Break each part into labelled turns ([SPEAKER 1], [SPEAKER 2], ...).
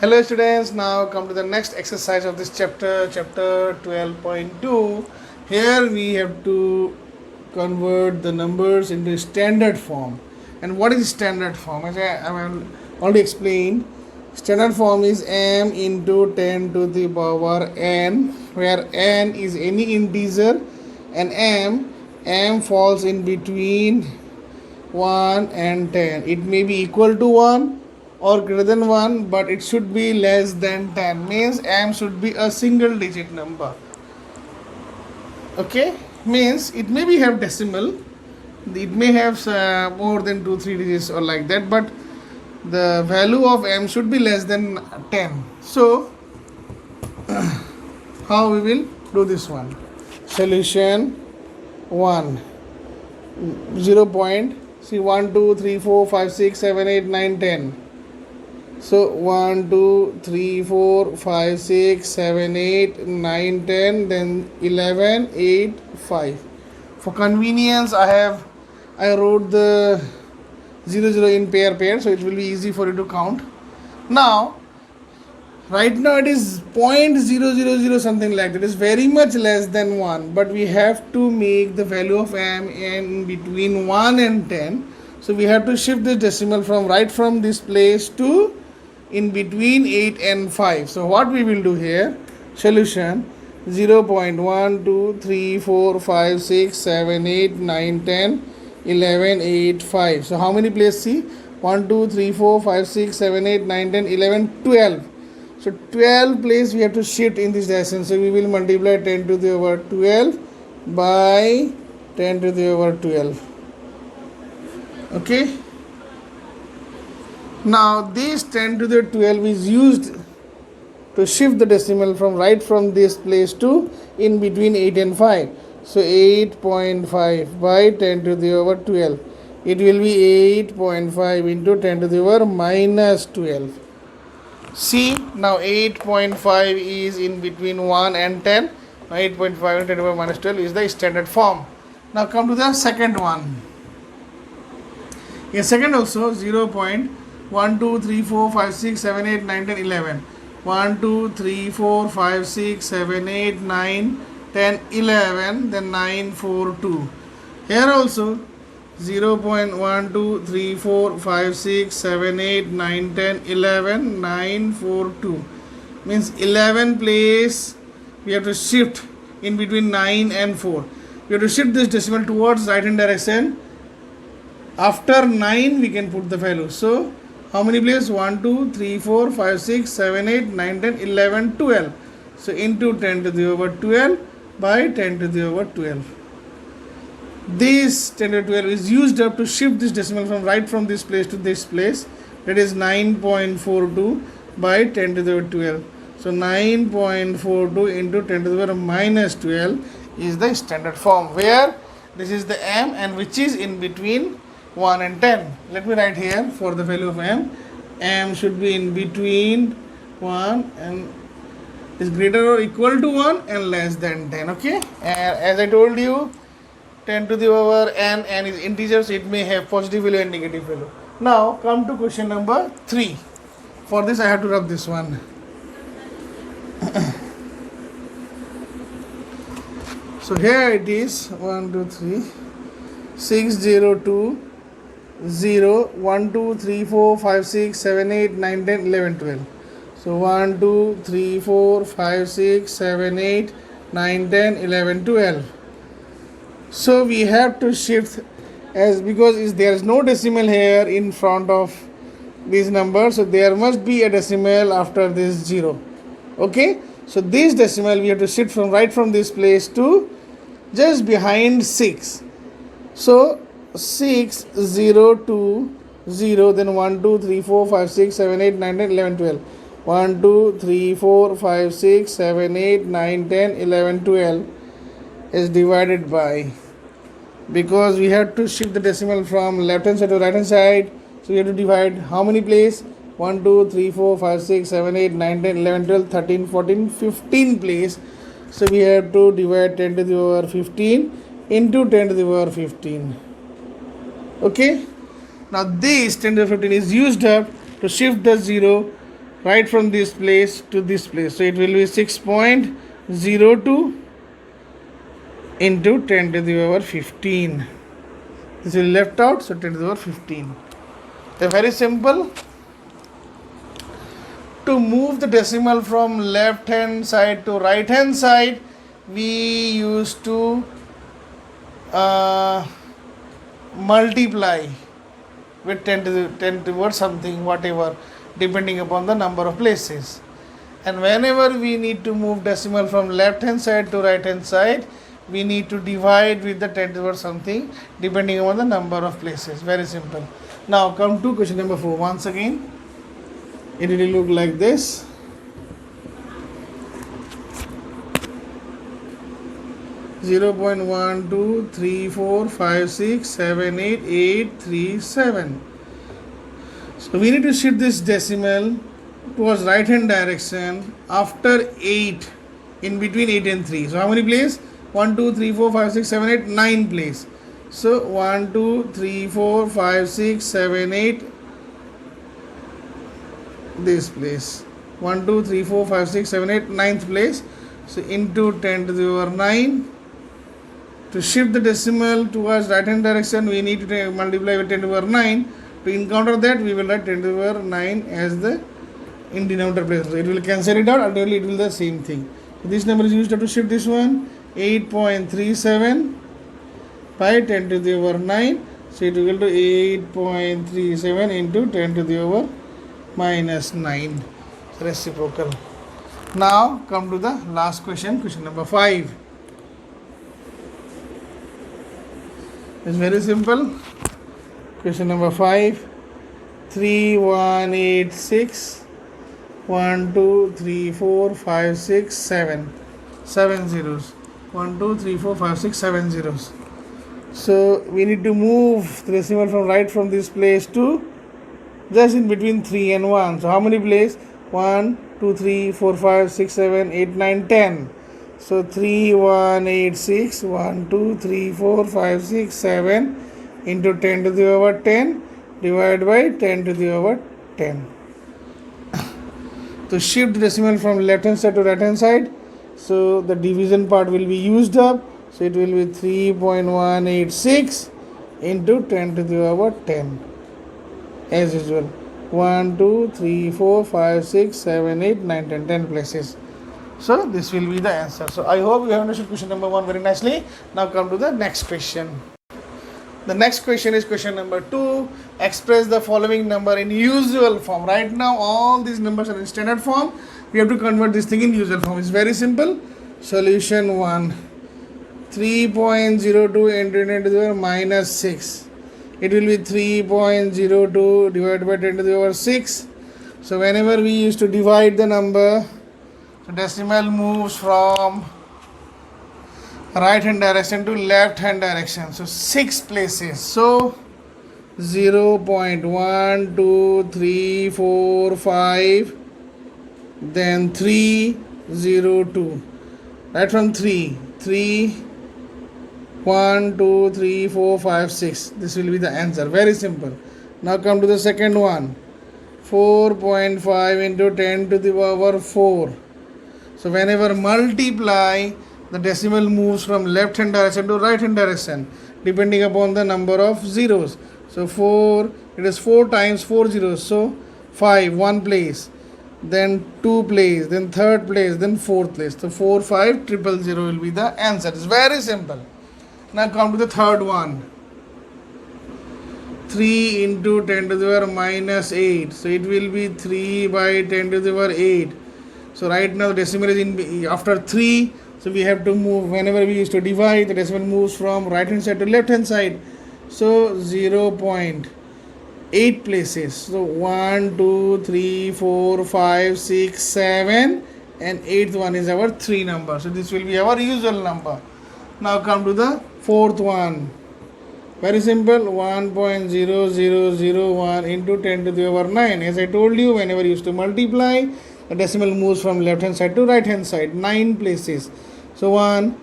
[SPEAKER 1] Hello students, now come to the next exercise of this chapter 12.2. Here we have to convert the numbers into standard form. And what is standard form? As I have already explained, standard form is m into 10 to the power n, where n is any integer and m falls in between 1 and 10. It may be equal to 1 or greater than 1, but it should be less than 10. Means m should be a single digit number. Okay, means it may be have decimal, it may have more than 2-3 digits or like that, but the value of m should be less than 10. So how we will do this one? Solution 1, 0 point, see 1 2 3 4 5 6 7 8 9 10. So 1 2 3 4 5 6 7 8 9 10, then 11 8 5. For convenience I wrote the 0 in pair, so it will be easy for you to count. Now right now it is 0.000 something like that. It is very much less than 1, but we have to make the value of m in between 1 and 10. So we have to shift this decimal from right from this place to in between 8 and 5. So what we will do here, solution 0.1 2 3 4 5 6 7 8 9 10 11 8 5. So how many places? See, 1 2 3 4 5 6 7 8 9 10 11 12. So 12 place we have to shift in this direction. So we will multiply 10 to the power 12 by 10 to the power 12. Okay. Now this 10 to the 12 is used to shift the decimal from right from this place to in between 8 and 5. So 8.5 by 10 to the power 12. It will be 8.5 into 10 to the power minus 12. See, now 8.5 is in between 1 and 10. Now 8.5 into 10 to the power minus 12 is the standard form. Now come to the second one. In second also 0.1 2 3 4 5 6 7 8 9 10 11. 1 2 3 4 5 6 7 8 9 10 11, then 9 4 2. Here also 0.1 2 3 4 5 6 7 8 9 10 11 9 4 2. Means 11 place we have to shift in between 9 and 4. We have to shift this decimal towards right hand direction. After 9 we can put the value. So how many places? 1 2 3 4 5 6 7 8 9 10 11 12. So into 10 to the power 12 by 10 to the power 12. This 10 to the 12 is used up to shift this decimal from right from this place to this place. That is 9.42 by 10 to the power 12. So 9.42 into 10 to the power minus 12 is the standard form, where this is the m and which is in between 1 and 10. Let me write here for the value of m. M should be in between 1 and is greater or equal to 1 and less than 10. Okay, and as I told you, 10 to the power n is integer, so it may have positive value and negative value. Now come to question number 3. For this I have to rub this one. So here it is 1 2 3 6 0 2 0 1 2 3 4 5 6 7 8 9 10 11 12. So 1 2 3 4 5 6 7 8 9 10 11 12. So we have to shift, as because there is no decimal here in front of this number, so there must be a decimal after this 0. Okay, so this decimal we have to shift from right from this place to just behind 6. So 6 0 2 0, then 1 2 3 4 5 6 7 8 9 10 11 12. 1 2 3 4 5 6 7 8 9 10 11 12 is divided by, because we have to shift the decimal from left hand side to right hand side, so we have to divide how many place? 1 2 3 4 5 6 7 8 9 10 11 12 13 14 15 place. So we have to divide 10 to the power 15 into 10 to the power 15. Okay, now this 10 to the 15 is used up to shift the 0 right from this place to this place. So it will be 6.02 into 10 to the power 15. This will be left out, so 10 to the power 15. So very simple. To move the decimal from left hand side to right hand side, we used to multiply with 10 to the power something, whatever, depending upon the number of places. And whenever we need to move decimal from left hand side to right hand side, we need to divide with the 10 to the power something, depending upon the number of places. Very simple. Now come to question number 4. Once again, it will look like this. Zero 0.123456788837. So we need to shift this decimal towards right hand direction after 8, in between 8 and 3. So how many place? 1 2 3 4 5 6 7 8 9 place. So 1 2 3 4 5 6 7 8 this place. 1 2 3 4 5 6 7 8 ninth place. So into 10 to the power 9. To shift the decimal towards right hand direction, we need to multiply with 10 to the power 9. To encounter that, we will write 10 to the power 9 as the in denominator place. So it will cancel it out, ultimately it will be the same thing. So this number is used to shift this one. 8.37 by 10 to the power 9. So it will equal to 8.37 into 10 to the power minus 9. So reciprocal. Now come to the last question, question number 5. It's very simple. Question number 5. 3 1 8 6 1 2 3 4 5 6 7 7 zeros. 1 2 3 4 5 6 7 zeros. So we need to move the decimal from right from this place to just in between 3 and 1. So how many places? 1 2 3 4 5 6 7 8 9 10. So 3 1 8 6 1 2 3 4 5 6 7 into 10 to the power 10 divided by 10 to the power 10. To shift the decimal from left hand side to right hand side, so the division part will be used up. So it will be 3.186 into 10 to the power 10 as usual. 1 2 3 4 5 6 7 8 9 10 10 places. So this will be the answer. So I hope you have understood question number 1 very nicely. Now come to the next question. The next question is question number 2. Express the following number in usual form. Right now all these numbers are in standard form. We have to convert this thing in usual form. It's very simple. Solution 1. 3.02 into 10 to the power minus 6. It will be 3.02 divided by 10 to the power 6. So whenever we used to divide the number, the decimal moves from right hand direction to left hand direction. So 6 places. So 0.1234 then 302. Right from 3 1 2 3 4 5 6. This will be the answer. Very simple. Now come to the second one. 4.5 into 10 to the power 4. So whenever multiply, the decimal moves from left hand direction to right hand direction depending upon the number of zeros. So 4, it is 4 times 4 zeros. So 5, 1 place, then 2 place, then 3rd place, then 4th place. So 4 5 000 will be the answer. It's very simple. Now come to the third one. 3 into 10 to the power minus 8. So it will be 3 by 10 to the power 8. So right now the decimal is in after 3. So we have to move, whenever we used to divide, the decimal moves from right hand side to left hand side. So 0.8 places. So 1, 2, 3, 4, 5, 6, 7 and 8th one is our 3 number. So this will be our usual number. Now come to the 4th one. Very simple. 1.0001 into 10 to the power 9. As I told you, whenever you used to multiply, the decimal moves from left hand side to right hand side. 9 places. So 1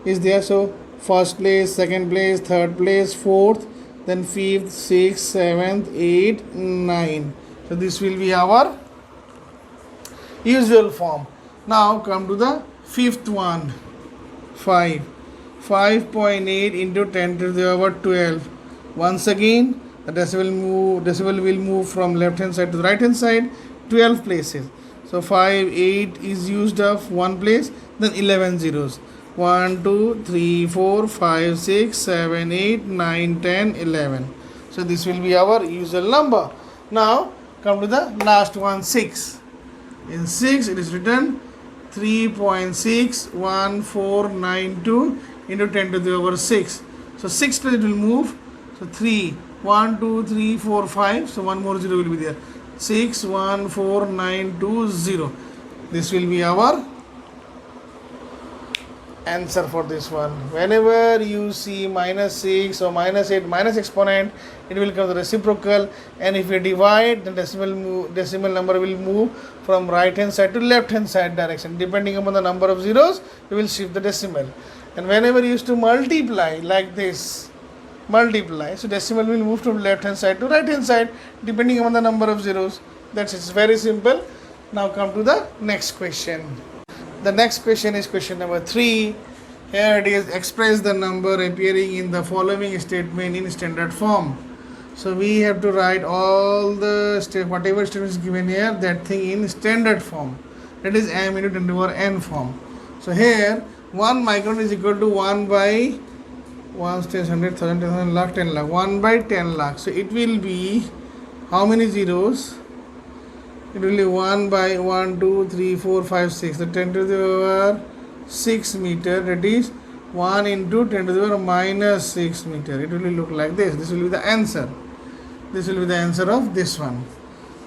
[SPEAKER 1] is there. So first place, second place, third place, fourth, then 5th, 6th, 7th, 8th, 9. So this will be our usual form. Now come to the fifth one. 5. 5.8 into 10 to the power 12. Once again, the decimal will move from left hand side to the right hand side 12 places. So 5, 8 is used of one place, then 11 zeros. 1, 2, 3, 4, 5, 6, 7, 8, 9, 10, 11. So this will be our usual number. Now come to the last one, 6. In 6 it is written 3.61492 into 10 to the power 6. So 6 place it will move. So 3, 1, 2, 3, 4, 5. So one more 0 will be there. 61492 This will be our answer for this one. Whenever you see -6 or -8 minus exponent, it will come the reciprocal, and if you divide, the decimal number will move from right hand side to left hand side direction. Depending upon the number of zeros, we will shift the decimal. And whenever you used to multiply like this, so decimal will move from left hand side to right hand side depending upon the number of zeros. That's it. It's very simple. Now come to the next question. The next question is question number 3. Here it is, express the number appearing in the following statement in standard form. So we have to write all the whatever statement is given here, that thing in standard form. That is m into 10 to the power n form. So here 1 micron is equal to 1 by 1 stage 100,000, 10,000, lakh, 10 lakh. 1 by 10 lakh. So it will be how many zeros? It will be 1 by 1, 2, 3, 4, 5, 6. So 10 to the power 6 meter. That is 1 into 10 to the power minus 6 meter. It will look like this. This will be the answer. This will be the answer of this one.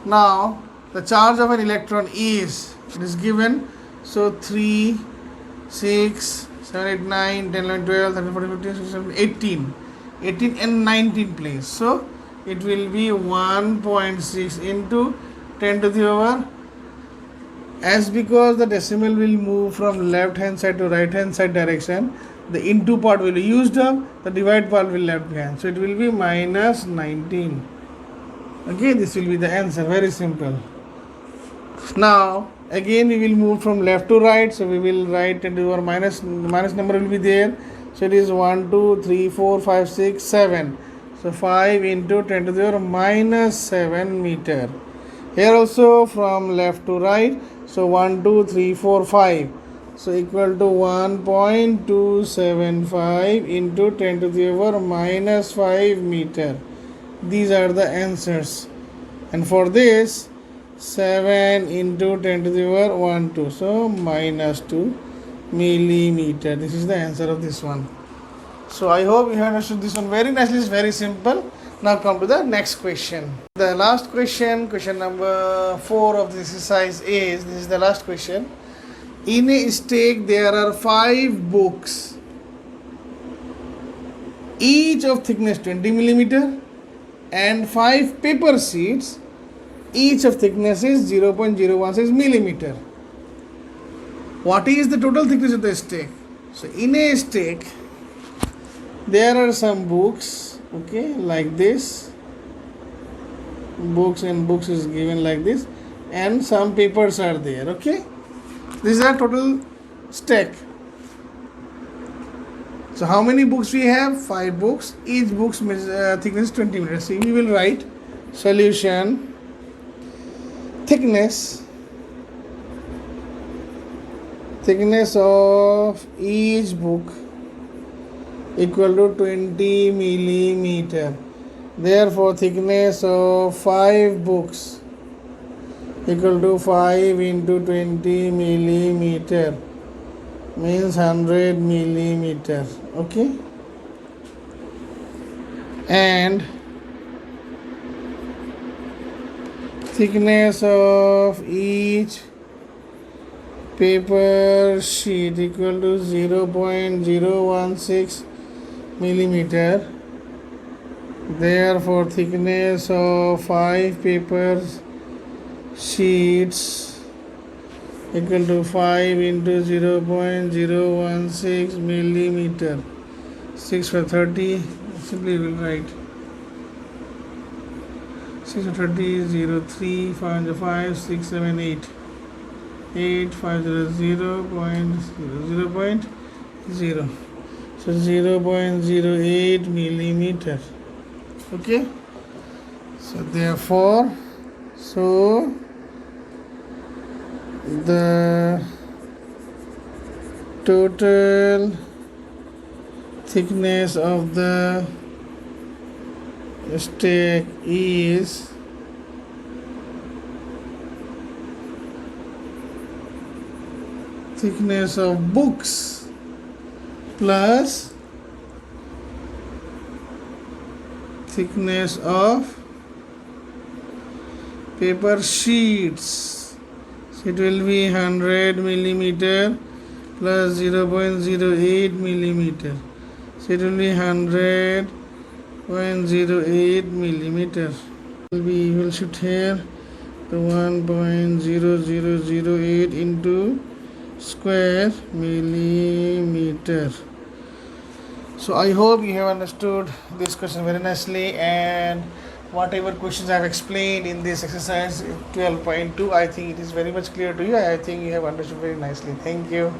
[SPEAKER 1] Now the charge of an electron is, it is given. So 3, 6, 7, 8, 9, 10, 11, 12, 13, 14, 15, 16, 17, 18 and 19 place. So it will be 1.6 into 10 to the power, as because the decimal will move from left hand side to right hand side direction, the into part will be used up, the divide part will be left behind. So it will be minus 19. Okay, this will be the answer. Very simple. Now again we will move from left to right, so we will write 10 to the power minus number will be there. So it is 1, 2, 3, 4, 5, 6, 7. So 5 into 10 to the power minus 7 meter. Here also from left to right, so 1, 2, 3, 4, 5. So equal to 1.275 into 10 to the power minus 5 meter. These are the answers. And for this, 7 into 10 to the power 1, 2. So minus 2 millimeter. This is the answer of this one. So I hope you have understood this one very nicely. It's very simple. Now come to the next question. The last question, question number 4 of this exercise is, this is the last question. In a stack there are 5 books, each of thickness 20 millimeter, and 5 paper sheets, each of thickness is 0.016 millimeter. What is the total thickness of the stack? So in a stack there are some books, okay, like this. Books and books is given like this, and some papers are there, okay. This is a total stack. So how many books we have? 5 books. Each book's thickness 20 millimeters. So we will write solution, thickness of each book equal to 20 millimeter. Therefore thickness of 5 books equal to 5 into 20 millimeter means 100 millimeter. Okay, and thickness of each paper sheet equal to 0.016 millimeter. Therefore thickness of 5 paper sheets equal to 5 into 0.016 millimeter. 6 for 30, simply we will write 6 for 30, 0, 3, 5, 5, 6, 7, 8. 0.0. So 0.08 millimeter. Okay. So therefore, so the total thickness of the stack is thickness of books plus thickness of paper sheets. So it will be 100 millimeter plus 0.08 millimeter. So it will be 100.08 millimeter. We will shoot here the 1.0008 into square millimeter. So I hope you have understood this question very nicely, and whatever questions I have explained in this exercise 12.2, I think it is very much clear to you. I think you have understood very nicely. Thank you.